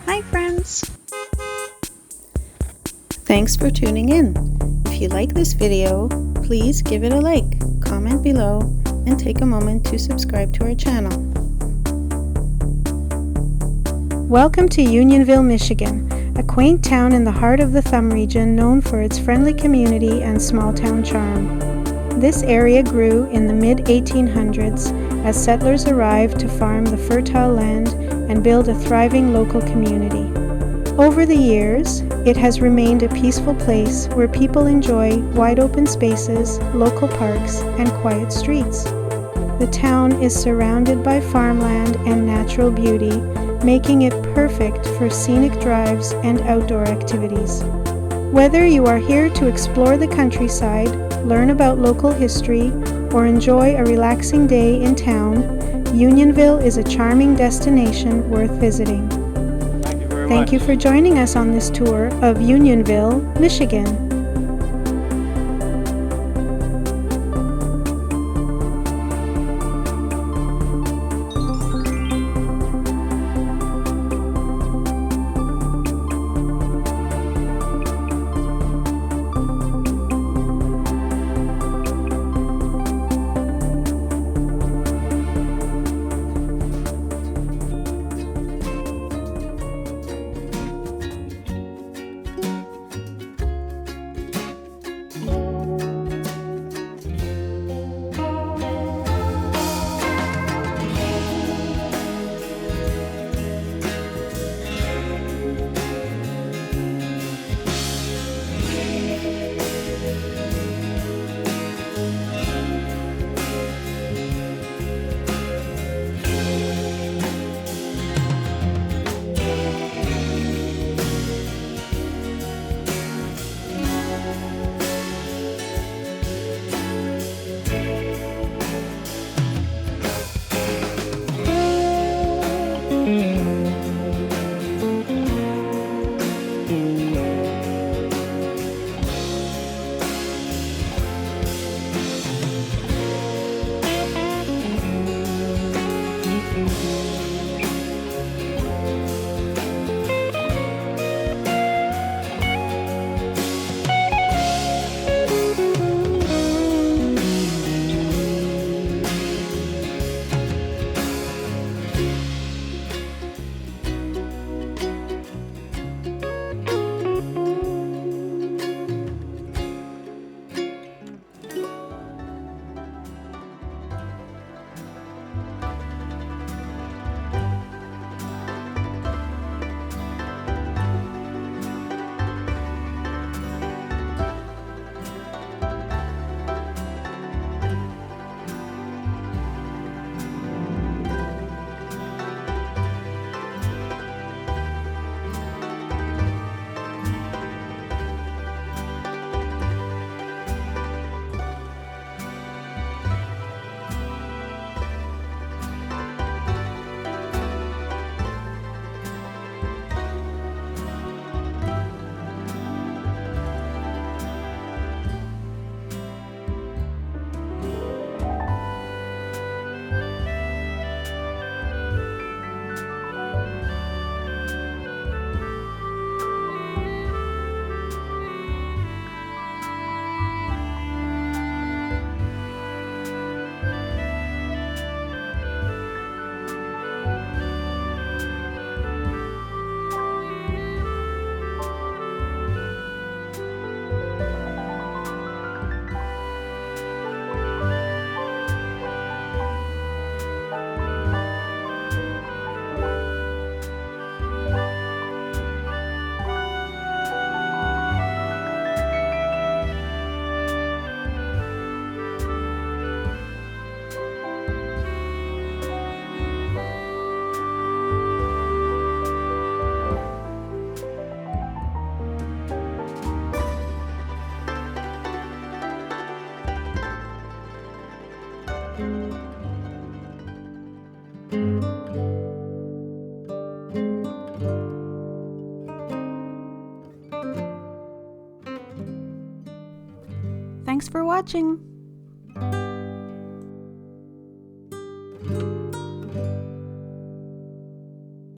Hi friends! Thanks for tuning in. If you like this video, please give it a like, comment below, and take a moment to subscribe to our channel. Welcome to Unionville, Michigan, a quaint town in the heart of the Thumb region known for its friendly community and small town charm. This area grew in the mid-1800s as settlers arrived to farm the fertile land and build a thriving local community. Over the years, it has remained a peaceful place where people enjoy wide open spaces, local parks, and quiet streets. The town is surrounded by farmland and natural beauty, making it perfect for scenic drives and outdoor activities. Whether you are here to explore the countryside, learn about local history, or enjoy a relaxing day in town, Unionville is a charming destination worth visiting. Thank you for joining us on this tour of Unionville, Michigan. Thanks for watching!